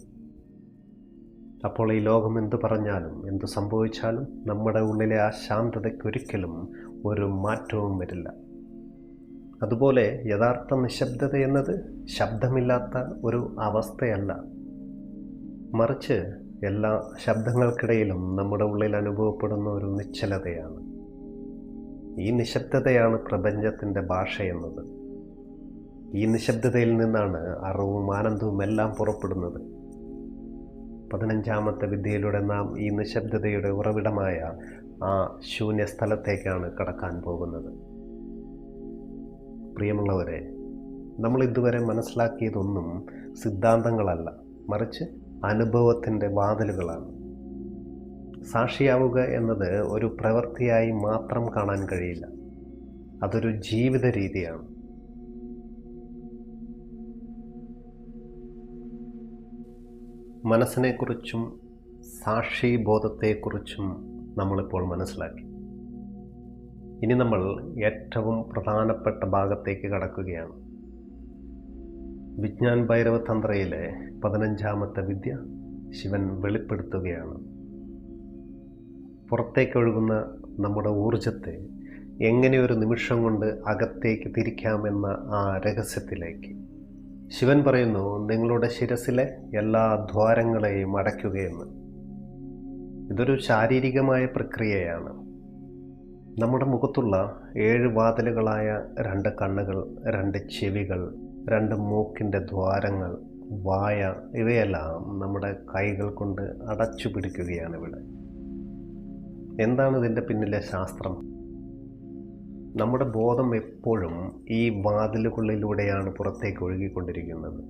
അപ്പോൾ ഈ ലോകം എന്തു പറഞ്ഞാലും എന്തു സംഭവിച്ചാലും നമ്മുടെ ഉള്ളിലെ ആ ശാന്തതയ്ക്കൊരിക്കലും ഒരു മാറ്റവും വരില്ല. അതുപോലെ യഥാർത്ഥ നിശബ്ദത എന്നത് ശബ്ദമില്ലാത്ത ഒരു അവസ്ഥയല്ല, മറിച്ച് എല്ലാ ശബ്ദങ്ങൾക്കിടയിലും നമ്മുടെ ഉള്ളിൽ അനുഭവപ്പെടുന്ന ഒരു നിശ്ചലതയാണ്. ഈ നിശബ്ദതയാണ് പ്രപഞ്ചത്തിൻ്റെ ഭാഷ എന്നത്. ഈ നിശബ്ദതയിൽ നിന്നാണ് അറിവും ആനന്ദവും എല്ലാം പുറപ്പെടുന്നത്. 15ാമത്തെ വിദ്യയിലൂടെ നാം ഈ നിശബ്ദതയുടെ ഉറവിടമായ ആ ശൂന്യ സ്ഥലത്തേക്കാണ് കടക്കാൻ പോകുന്നത്. പ്രിയമുള്ളവരെ, നമ്മൾ ഇതുവരെ മനസ്സിലാക്കിയതൊന്നും സിദ്ധാന്തങ്ങളല്ല, മറിച്ച് അനുഭവത്തിൻ്റെ വാതിലുകളാണ്. സാക്ഷിയാവുക എന്നത് ഒരു പ്രവൃത്തിയായി മാത്രം കാണാൻ കഴിയില്ല. അതൊരു ജീവിത രീതിയാണ്. മനസ്സിനെക്കുറിച്ചും സാക്ഷിബോധത്തെക്കുറിച്ചും നമ്മളിപ്പോൾ മനസ്സിലാക്കി. ഇനി നമ്മൾ ഏറ്റവും പ്രധാനപ്പെട്ട ഭാഗത്തേക്ക് കടക്കുകയാണ്. വിജ്ഞാൻ ഭൈരവ തന്ത്രയിലെ 15ാമത്തെ വിദ്യ ശിവൻ വെളിപ്പെടുത്തുകയാണ്. പുറത്തേക്കൊഴുകുന്ന നമ്മുടെ ഊർജത്തെ എങ്ങനെ ഒരു നിമിഷം കൊണ്ട് അകത്തേക്ക് തിരിക്കാമെന്ന ആ രഹസ്യത്തിലേക്ക്. ശിവൻ പറയുന്നു, നിങ്ങളുടെ ശിരസിലെ എല്ലാ ദ്വാരങ്ങളെയും അടയ്ക്കുകയെന്ന്. ഇതൊരു ശാരീരികമായ പ്രക്രിയയാണ്. നമ്മുടെ മുഖത്തുള്ള 7 വാതിലുകളായ 2 കണ്ണുകൾ, 2 ചെവികൾ, 2 മൂക്കിൻ്റെ ദ്വാരങ്ങൾ, വായ, ഇവയെല്ലാം നമ്മുടെ കൈകൾ കൊണ്ട് അടച്ചു പിടിക്കുകയാണ് ഇവിടെ. എന്താണ് ഇതിൻ്റെ പിന്നിലെ ശാസ്ത്രം? നമ്മുടെ ബോധം എപ്പോഴും ഈ വാതിലുകളിലൂടെയാണ് പുറത്തേക്ക് ഒഴുകിക്കൊണ്ടിരിക്കുന്നത്.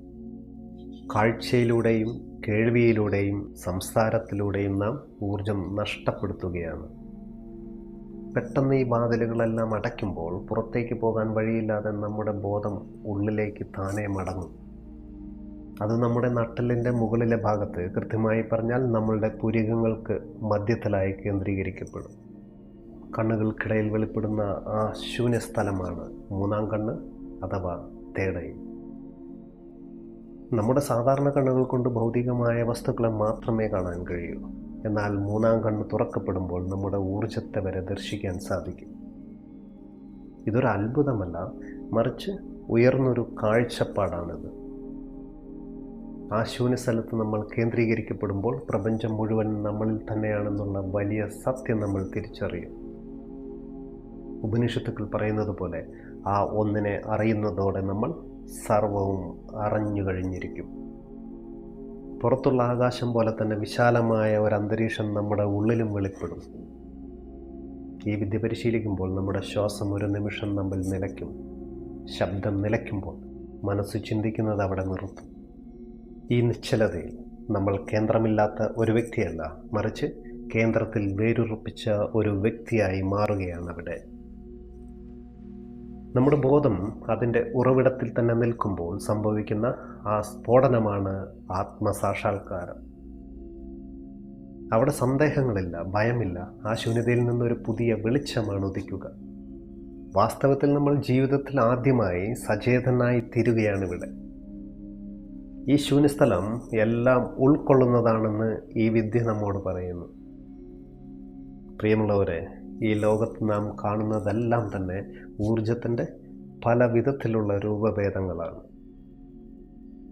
കാഴ്ചയിലൂടെയും കേൾവിയിലൂടെയും സംസാരത്തിലൂടെയും നാം ഊർജം നഷ്ടപ്പെടുത്തുകയാണ്. പെട്ടെന്ന് ഈ വാതിലുകളെല്ലാം അടയ്ക്കുമ്പോൾ പുറത്തേക്ക് പോകാൻ വഴിയില്ലാതെ നമ്മുടെ ബോധം ഉള്ളിലേക്ക് താനെ മടങ്ങും. അത് നമ്മുടെ നട്ടെല്ലിൻ്റെ മുകളിലെ ഭാഗത്ത്, കൃത്യമായി പറഞ്ഞാൽ നമ്മളുടെ പുരികങ്ങൾക്ക് മധ്യത്തിലായി കേന്ദ്രീകരിക്കപ്പെടും. കണ്ണുകൾക്കിടയിൽ വെളിപ്പെടുന്ന ആ ശൂന്യസ്ഥലമാണ് മൂന്നാം കണ്ണ് അഥവാ തേർഡ് ഐ. നമ്മുടെ സാധാരണ കണ്ണുകൾ കൊണ്ട് ഭൗതികമായ വസ്തുക്കളെ മാത്രമേ കാണാൻ കഴിയൂ. എന്നാൽ മൂന്നാം കണ്ണ് തുറക്കപ്പെടുമ്പോൾ നമ്മുടെ ഊർജത്തെ വരെ ദർശിക്കാൻ സാധിക്കും. ഇതൊരു അത്ഭുതമല്ല, മറിച്ച് ഉയർന്നൊരു കാഴ്ചപ്പാടാണിത്. ആ ശൂന്യസ്ഥലത്ത് നമ്മൾ കേന്ദ്രീകരിക്കപ്പെടുമ്പോൾ പ്രപഞ്ചം മുഴുവൻ നമ്മളിൽ തന്നെയാണെന്നുള്ള വലിയ സത്യം നമ്മൾ തിരിച്ചറിയും. ഉപനിഷത്തുക്കൾ പറയുന്നത് പോലെ ആ ഒന്നിനെ അറിയുന്നതോടെ നമ്മൾ സർവവും അറിഞ്ഞു കഴിഞ്ഞിരിക്കും. പുറത്തുള്ള ആകാശം പോലെ തന്നെ വിശാലമായ ഒരു അന്തരീക്ഷം നമ്മുടെ ഉള്ളിലും വെളിപ്പെടും. ഈ വിദ്യ പരിശീലിക്കുമ്പോൾ നമ്മുടെ ശ്വാസം ഒരു നിമിഷം നമ്മൾ നിലയ്ക്കും. ശബ്ദം നിലയ്ക്കുമ്പോൾ മനസ്സ് ചിന്തിക്കുന്നത് അവിടെ നിർത്തും. ഈ നിശ്ചലതയിൽ നമ്മൾ കേന്ദ്രമില്ലാത്ത ഒരു വ്യക്തിയല്ല, മറിച്ച് കേന്ദ്രത്തിൽ വേരുറപ്പിച്ച ഒരു വ്യക്തിയായി മാറുകയാണ് അവിടെ. നമ്മുടെ ബോധം അതിൻ്റെ ഉറവിടത്തിൽ തന്നെ നിൽക്കുമ്പോൾ സംഭവിക്കുന്ന ആ സ്ഫോടനമാണ് ആത്മസാക്ഷാത്കാരം. അവിടെ സന്ദേഹങ്ങളില്ല, ഭയമില്ല. ആ ശൂന്യതയിൽ നിന്നൊരു പുതിയ വെളിച്ചമാണ് ഉദിക്കുക. വാസ്തവത്തിൽ നമ്മൾ ജീവിതത്തിൽ ആദ്യമായി സചേതനായി തീരുകയാണിവിടെ. ഈ ശൂന്യസ്ഥലം എല്ലാം ഉൾക്കൊള്ളുന്നതാണെന്ന് ഈ വിദ്യ നമ്മോട് പറയുന്നു. പ്രിയമുള്ളവരെ, ഈ ലോകത്ത് നാം കാണുന്നതെല്ലാം തന്നെ ഊർജത്തിൻ്റെ പല വിധത്തിലുള്ള രൂപഭേദങ്ങളാണ്.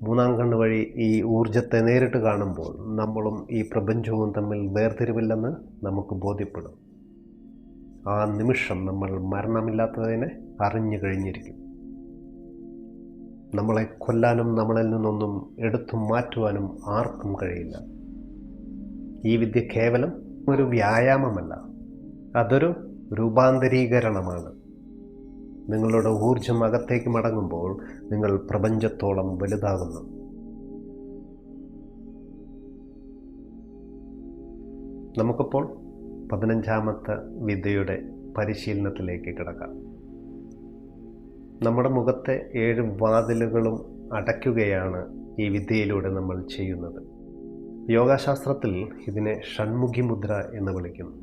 മൂന്നാം കണ്ണ് വഴി ഈ ഊർജത്തെ നേരിട്ട് കാണുമ്പോൾ നമ്മളും ഈ പ്രപഞ്ചവും തമ്മിൽ വേർതിരിവില്ലെന്ന് നമുക്ക് ബോധ്യപ്പെടും. ആ നിമിഷം നമ്മൾ മരണമില്ലാത്തതിനെ അറിഞ്ഞു കഴിഞ്ഞിരിക്കും. നമ്മളെ കൊല്ലാനും നമ്മളിൽ നിന്നൊന്നും എടുത്തു മാറ്റുവാനും ആർക്കും കഴിയില്ല. ഈ വിദ്യ കേവലം ഒരു വ്യായാമമല്ല, അതൊരു രൂപാന്തരീകരണമാണ്. നിങ്ങളുടെ ഊർജം അകത്തേക്ക് മടങ്ങുമ്പോൾ നിങ്ങൾ പ്രപഞ്ചത്തോളം വലുതാകുന്നു. നമുക്കിപ്പോൾ 15ാമത്തെ വിദ്യയുടെ പരിശീലനത്തിലേക്ക് കിടക്കാം. നമ്മുടെ മുഖത്തെ 7 വാതിലുകളും അടയ്ക്കുകയാണ് ഈ വിദ്യയിലൂടെ നമ്മൾ ചെയ്യുന്നത്. യോഗാശാസ്ത്രത്തിൽ ഇതിനെ ഷൺമുഖി മുദ്ര എന്ന് വിളിക്കുന്നു.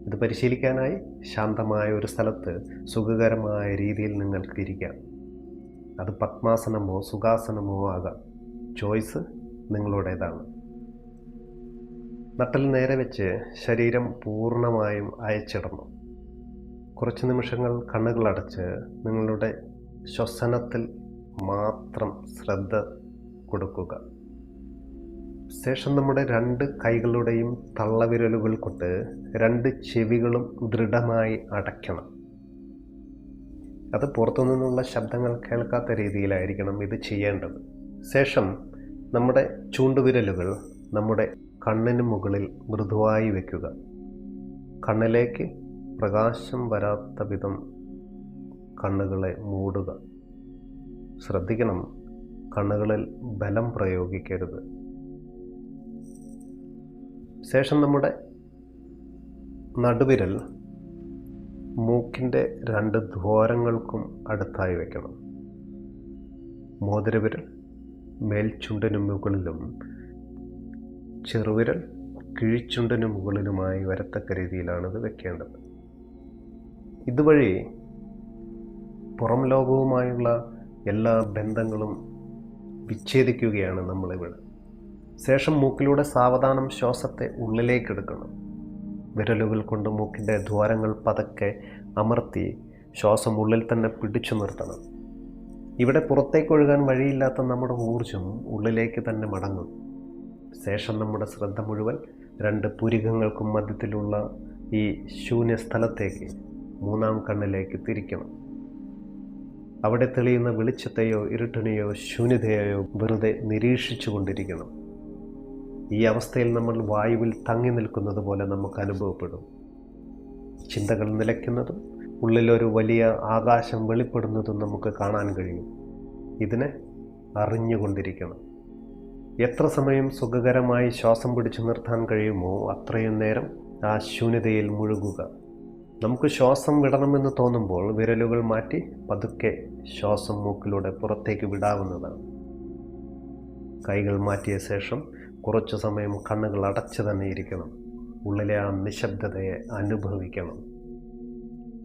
ഇത് പരിശീലിക്കാനായി ശാന്തമായ ഒരു സ്ഥലത്ത് സുഖകരമായ രീതിയിൽ നിങ്ങൾക്ക് ഇരിക്കാം. അത് പത്മാസനമോ സുഖാസനമോ ആകാം. ചോയ്സ് നിങ്ങളുടേതാണ്. നട്ടൽ നേരെ വെച്ച് ശരീരം പൂർണ്ണമായും അയച്ചിടണം. കുറച്ച് നിമിഷങ്ങൾ കണ്ണുകളടച്ച് നിങ്ങളുടെ ശ്വസനത്തിൽ മാത്രം ശ്രദ്ധ കൊടുക്കുക. ശേഷം നമ്മുടെ 2 കൈകളുടെയും തള്ളവിരലുകൾ കൊണ്ട് 2 ചെവികളും ദൃഢമായി അടയ്ക്കണം. അത് പുറത്തുനിന്നുള്ള ശബ്ദങ്ങൾ കേൾക്കാത്ത രീതിയിലായിരിക്കണം ഇത് ചെയ്യേണ്ടത്. ശേഷം നമ്മുടെ ചൂണ്ടുവിരലുകൾ നമ്മുടെ കണ്ണിന് മുകളിൽ മൃദുവായി വയ്ക്കുക. കണ്ണിലേക്ക് പ്രകാശം വരാത്ത വിധം കണ്ണുകളെ മൂടുക. ശ്രദ്ധിക്കണം, കണ്ണുകളിൽ ബലം പ്രയോഗിക്കരുത്. ശേഷം നമ്മുടെ നടുവിരൽ മൂക്കിൻ്റെ 2 ദ്വാരങ്ങൾക്കും അടുത്തായി വയ്ക്കണം. മോതിരവിരൽ മേൽചുണ്ടിനു മുകളിലും ചെറുവിരൽ കിഴിച്ചുണ്ടിനു മുകളിലുമായി വരത്തക്ക രീതിയിലാണിത് വെക്കേണ്ടത്. ഇതുവഴി പുറം ലോകവുമായുള്ള എല്ലാ ബന്ധങ്ങളും വിച്ഛേദിക്കുകയാണ് നമ്മളിവിടെ. ശേഷം മൂക്കിലൂടെ സാവധാനം ശ്വാസത്തെ ഉള്ളിലേക്കെടുക്കണം. വിരലുകൾ കൊണ്ട് മൂക്കിൻ്റെ ദ്വാരങ്ങൾ പതുക്കെ അമർത്തി ശ്വാസം ഉള്ളിൽ തന്നെ പിടിച്ചു നിർത്തണം. ഇവിടെ പുറത്തേക്കൊഴുകാൻ വഴിയില്ലാത്ത നമ്മുടെ ഊർജം ഉള്ളിലേക്ക് തന്നെ മടങ്ങും. ശേഷം നമ്മുടെ ശ്രദ്ധ മുഴുവൻ 2 പുരികങ്ങൾക്കും മധ്യത്തിലുള്ള ഈ ശൂന്യ സ്ഥലത്തേക്ക്, മൂന്നാം കണ്ണിലേക്ക് തിരിക്കണം. അവിടെ തെളിയുന്ന വെളിച്ചത്തെയോ ഇരുട്ടിനെയോ ശൂന്യതയെയോ വെറുതെ നിരീക്ഷിച്ചു കൊണ്ടിരിക്കണം. ഈ അവസ്ഥയിൽ നമ്മൾ വായുവിൽ തങ്ങി നിൽക്കുന്നത് പോലെ നമുക്ക് അനുഭവപ്പെടും. ചിന്തകൾ നിലയ്ക്കുന്നതും ഉള്ളിലൊരു വലിയ ആകാശം വെളിപ്പെടുന്നതും നമുക്ക് കാണാൻ കഴിയും. ഇതിനെ അറിഞ്ഞുകൊണ്ടിരിക്കണം. എത്ര സമയം സുഖകരമായി ശ്വാസം പിടിച്ചു നിർത്താൻ കഴിയുമോ അത്രയും നേരം ആ ശൂന്യതയിൽ മുഴുകുക. നമുക്ക് ശ്വാസം വിടണമെന്ന് തോന്നുമ്പോൾ വിരലുകൾ മാറ്റി പതുക്കെ ശ്വാസം മൂക്കിലൂടെ പുറത്തേക്ക് വിടാവുന്നതാണ്. കൈകൾ മാറ്റിയ ശേഷം കുറച്ചു സമയം കണ്ണുകൾ അടച്ചു തന്നെ ഇരിക്കണം. ഉള്ളിലെ ആ നിശബ്ദതയെ അനുഭവിക്കണം.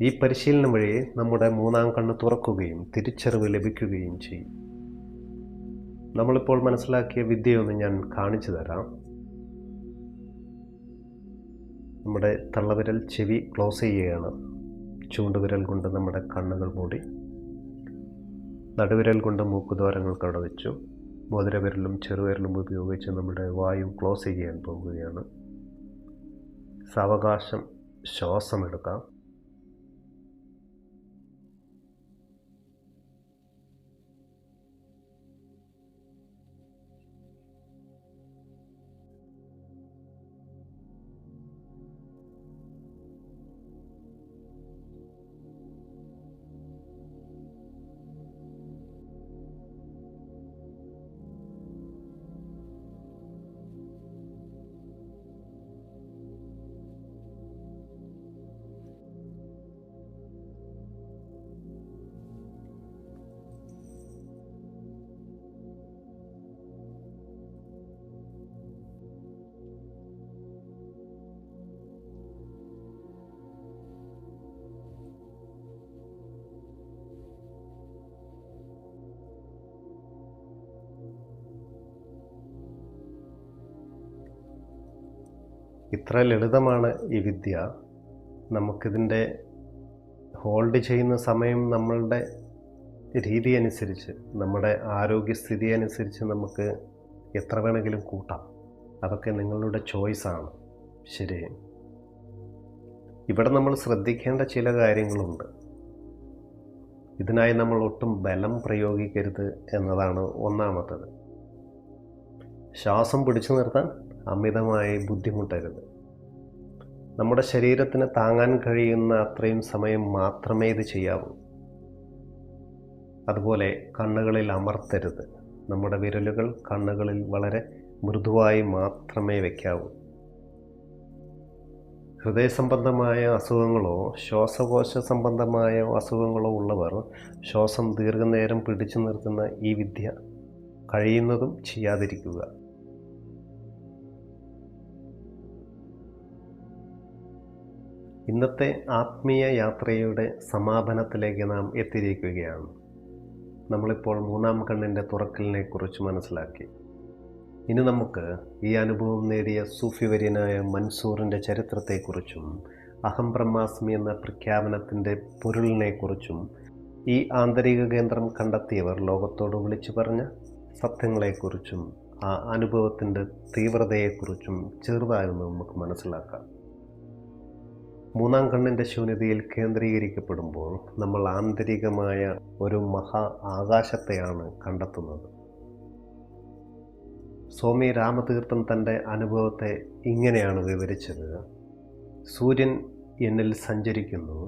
ഈ പരിശീലനം വഴി നമ്മുടെ മൂന്നാം കണ്ണ് തുറക്കുകയും തിരിച്ചറിവ് ലഭിക്കുകയും ചെയ്യും. നമ്മളിപ്പോൾ മനസ്സിലാക്കിയ വിദ്യയൊന്ന് ഞാൻ കാണിച്ചു തരാം. നമ്മുടെ തള്ളവിരൽ ചെവി ക്ലോസ് ചെയ്യുകയാണ്. ചൂണ്ടുവിരൽ കൊണ്ട് നമ്മുടെ കണ്ണുകൾ മൂടി, നടുവിരൽ കൊണ്ട് മൂക്കുദ്വാരങ്ങൾ കടവച്ചു, മോതിരവിരലും ചെറുവിരലും ഉപയോഗിച്ച് നമ്മുടെ വായു ക്ലോസ് ചെയ്യാൻ പോകുകയാണ്. സാവകാശം ശ്വാസമെടുക്കാം. ഇത്ര ലളിതമാണ് ഈ വിദ്യ. നമുക്കിതിൻ്റെ ഹോൾഡ് ചെയ്യുന്ന സമയം നമ്മളുടെ രീതി അനുസരിച്ച്, നമ്മുടെ ആരോഗ്യസ്ഥിതി അനുസരിച്ച് നമുക്ക് എത്ര വേണമെങ്കിലും കൂട്ടാം. അതൊക്കെ നിങ്ങളുടെ ചോയ്സാണ്. ശരി, ഇവിടെ നമ്മൾ ശ്രദ്ധിക്കേണ്ട ചില കാര്യങ്ങളുണ്ട്. ഇതിനായി നമ്മൾ ഒട്ടും ബലം പ്രയോഗിക്കരുത് എന്നതാണ് ഒന്നാമത്തത്. ശ്വാസം പിടിച്ചു നിർത്താൻ അമിതമായി ബുദ്ധിമുട്ടരുത്. നമ്മുടെ ശരീരത്തിന് താങ്ങാൻ കഴിയുന്ന അത്രയും സമയം മാത്രമേ ഇത് ചെയ്യാവൂ. അതുപോലെ കണ്ണുകളിൽ അമർത്തരുത്. നമ്മുടെ വിരലുകൾ കണ്ണുകളിൽ വളരെ മൃദുവായി മാത്രമേ വയ്ക്കാവൂ. ഹൃദയ സംബന്ധമായ അസുഖങ്ങളോ ശ്വാസകോശ സംബന്ധമായ അസുഖങ്ങളോ ഉള്ളവർ ശ്വാസം ദീർഘനേരം പിടിച്ചു നിർത്തുന്ന ഈ വിദ്യ കഴിയുന്നതും ചെയ്യാതിരിക്കുക. ഇന്നത്തെ ആത്മീയ യാത്രയുടെ സമാപനത്തിലേക്ക് നാം എത്തിയിരിക്കുകയാണ്. നമ്മളിപ്പോൾ മൂന്നാം കണ്ണിൻ്റെ തുറക്കലിനെ കുറിച്ച് മനസ്സിലാക്കി. ഇനി നമുക്ക് ഈ അനുഭവം നേടിയ സൂഫിവര്യനായ മൻസൂറിൻ്റെ ചരിത്രത്തെക്കുറിച്ചും അഹം ബ്രഹ്മാസ്മി എന്ന പ്രഖ്യാപനത്തിൻ്റെ പൊരുളിനെക്കുറിച്ചും ഈ ആന്തരിക കേന്ദ്രം കണ്ടെത്തിയവർ ലോകത്തോട് വിളിച്ചു പറഞ്ഞ സത്യങ്ങളെക്കുറിച്ചും ആ അനുഭവത്തിൻ്റെ തീവ്രതയെക്കുറിച്ചും ചെറുതായൊന്ന് നമുക്ക് മനസ്സിലാക്കാം. മൂന്നാം കണ്ണിൻ്റെ ശൂന്യതയിൽ കേന്ദ്രീകരിക്കപ്പെടുമ്പോൾ നമ്മൾ ആന്തരികമായ ഒരു മഹാ ആകാശത്തെയാണ് കണ്ടെത്തുന്നത്. സ്വാമി രാമതീർത്ഥൻ തൻ്റെ അനുഭവത്തെ ഇങ്ങനെയാണ് വിവരിച്ചത്: സൂര്യൻ എന്നിൽ സഞ്ചരിക്കുന്നു,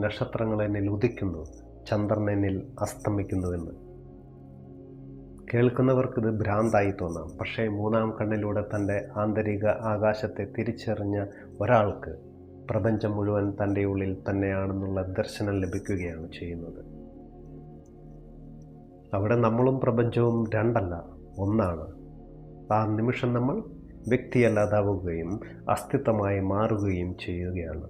നക്ഷത്രങ്ങൾ എന്നിൽ ഉദിക്കുന്നു, ചന്ദ്രൻ എന്നിൽ അസ്തമിക്കുന്നുവെന്ന്. കേൾക്കുന്നവർക്കിത് ഭ്രാന്തായി തോന്നാം. പക്ഷേ മൂന്നാം കണ്ണിലൂടെ തൻ്റെ ആന്തരിക ആകാശത്തെ തിരിച്ചറിഞ്ഞ ഒരാൾക്ക് പ്രപഞ്ചം മുഴുവൻ തൻ്റെ ഉള്ളിൽ തന്നെയാണെന്നുള്ള ദർശനം ലഭിക്കുകയാണ് ചെയ്യുന്നത്. അവിടെ നമ്മളും പ്രപഞ്ചവും രണ്ടല്ല, ഒന്നാണ്. ആ നിമിഷം നമ്മൾ വ്യക്തിയല്ലാതാവുകയും അസ്തിത്വമായി മാറുകയും ചെയ്യുകയാണ്.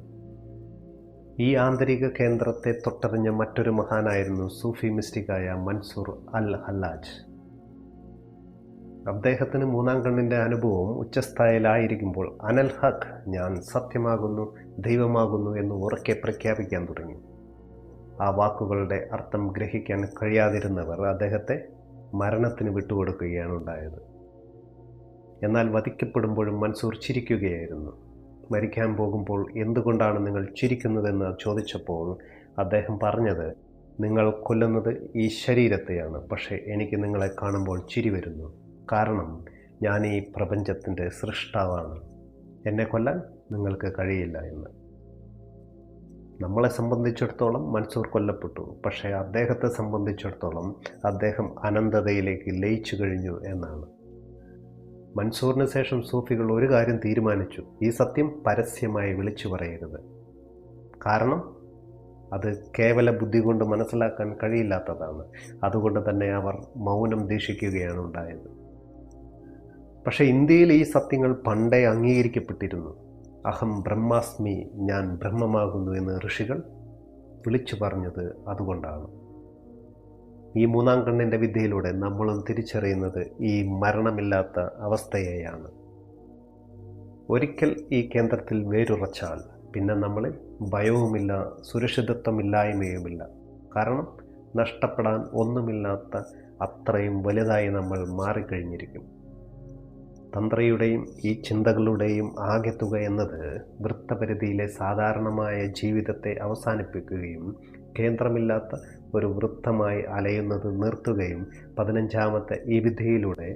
ഈ ആന്തരിക കേന്ദ്രത്തെ തൊട്ടറിഞ്ഞ മറ്റൊരു മഹാനായിരുന്നു സൂഫി മിസ്റ്റിക്കായ മൻസൂർ അൽ ഹല്ലാജ്. അദ്ദേഹത്തിന് മൂന്നാം കണ്ണിൻ്റെ അനുഭവം ഉച്ചസ്ഥായിലായിരിക്കുമ്പോൾ അനൽ ഹഖ്, ഞാൻ സത്യമാകുന്നു, ദൈവമാകുന്നു എന്ന് ഉറക്കെ പ്രഖ്യാപിക്കാൻ തുടങ്ങി. ആ വാക്കുകളുടെ അർത്ഥം ഗ്രഹിക്കാൻ കഴിയാതിരുന്നവർ അദ്ദേഹത്തെ മരണത്തിന് വിട്ടുകൊടുക്കുകയാണ് ഉണ്ടായത്. എന്നാൽ വധിക്കപ്പെടുമ്പോഴും മൻസൂർ ചിരിക്കുകയായിരുന്നു. മരിക്കാൻ പോകുമ്പോൾ എന്തുകൊണ്ടാണ് നിങ്ങൾ ചിരിക്കുന്നതെന്ന് ചോദിച്ചപ്പോൾ അദ്ദേഹം പറഞ്ഞത്, നിങ്ങൾ കൊല്ലുന്നത് ഈ ശരീരത്തെയാണ്, പക്ഷേ എനിക്ക് നിങ്ങളെ കാണുമ്പോൾ ചിരി വരുന്നു. കാരണം ഞാൻ ഈ പ്രപഞ്ചത്തിൻ്റെ സൃഷ്ടാവാണ്, എന്നെ കൊല്ലാൻ നിങ്ങൾക്ക് കഴിയില്ല എന്ന്. നമ്മളെ സംബന്ധിച്ചിടത്തോളം മൻസൂർ കൊല്ലപ്പെട്ടു, പക്ഷേ അദ്ദേഹത്തെ സംബന്ധിച്ചിടത്തോളം അദ്ദേഹം അനന്തതയിലേക്ക് ലയിച്ചു കഴിഞ്ഞു എന്നാണ്. മൻസൂറിന് ശേഷം സൂഫികൾ ഒരു കാര്യം തീരുമാനിച്ചു: ഈ സത്യം പരസ്യമായി വിളിച്ചു പറയരുത്. കാരണം അത് കേവല ബുദ്ധി കൊണ്ട് മനസ്സിലാക്കാൻ കഴിയില്ലാത്തതാണ്. അതുകൊണ്ട് തന്നെ അവർ മൗനം ദീക്ഷിക്കുകയാണ് ഉണ്ടായത്. പക്ഷേ ഇന്ത്യയിൽ ഈ സത്യങ്ങൾ പണ്ടേ അംഗീകരിക്കപ്പെട്ടിരുന്നു. അഹം ബ്രഹ്മാസ്മി, ഞാൻ ബ്രഹ്മമാകുന്നു എന്ന് ഋഷികൾ വിളിച്ചു പറഞ്ഞത് അതുകൊണ്ടാണ്. ഈ മൂന്നാം കണ്ണിൻ്റെ വിദ്യയിലൂടെ നമ്മളും തിരിച്ചറിയുന്നത് ഈ മരണമില്ലാത്ത അവസ്ഥയെയാണ്. ഒരിക്കൽ ഈ കേന്ദ്രത്തിൽ വേരുറച്ചാൽ പിന്നെ നമ്മളിൽ ഭയവുമില്ല, സുരക്ഷിതത്വമില്ലായ്മയുമില്ല. കാരണം നഷ്ടപ്പെടാൻ ഒന്നുമില്ലാത്ത അത്രയും വലുതായി നമ്മൾ മാറിക്കഴിഞ്ഞിരിക്കും. തന്ത്രയുടെയും ഈ ചിന്തകളുടെയും ആകെത്തുക എന്നത് വൃത്തപരിധിയിലെ സാധാരണമായ ജീവിതത്തെ അവസാനിപ്പിക്കുകയും കേന്ദ്രമില്ലാത്ത ഒരു വൃത്തമായി അലയുന്നത് നിർത്തുകയും 15ാമത്തെ ഈ വിദ്യയിലൂടെ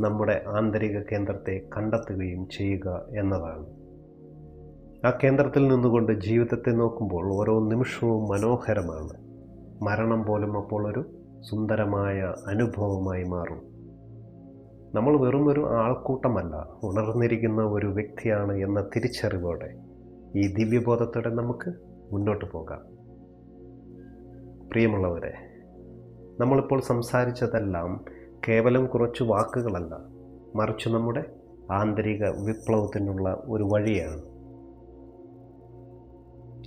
നമ്മുടെ ആന്തരിക കേന്ദ്രത്തെ കണ്ടെത്തുകയും ചെയ്യുക എന്നതാണ്. ആ കേന്ദ്രത്തിൽ നിന്നുകൊണ്ട് ജീവിതത്തെ നോക്കുമ്പോൾ ഓരോ നിമിഷവും മനോഹരമാണ്. മരണം പോലും അപ്പോൾ ഒരു സുന്ദരമായ അനുഭവമായി മാറും. നമ്മൾ വെറുമൊരു ആൾക്കൂട്ടമല്ല, ഉണർന്നിരിക്കുന്ന ഒരു വ്യക്തിയാണ് എന്ന തിരിച്ചറിവോടെ ഈ ദിവ്യബോധത്തോടെ നമുക്ക് മുന്നോട്ട് പോകാം. പ്രിയമുള്ളവരെ, നമ്മളിപ്പോൾ സംസാരിച്ചതെല്ലാം കേവലം കുറച്ച് വാക്കുകളല്ല, മറിച്ച് നമ്മുടെ ആന്തരിക വിപ്ലവത്തിനുള്ള ഒരു വഴിയാണ്.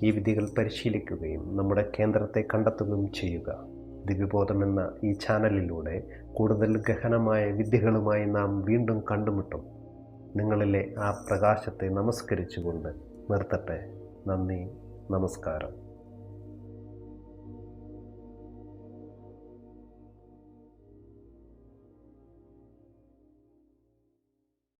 ഈ വിധികൾ പരിശീലിക്കുകയും നമ്മുടെ കേന്ദ്രത്തെ കണ്ടെത്തുകയും ചെയ്യുക. ദിവ്യബോധം എന്ന ഈ ചാനലിലൂടെ കൂടുതൽ ഗഹനമായ വിദ്യകളുമായി നാം വീണ്ടും കണ്ടുമുട്ടും. നിങ്ങളിലെ ആ പ്രകാശത്തെ നമസ്കരിച്ചുകൊണ്ട് നിർത്തട്ടെ. നന്ദി, നമസ്കാരം.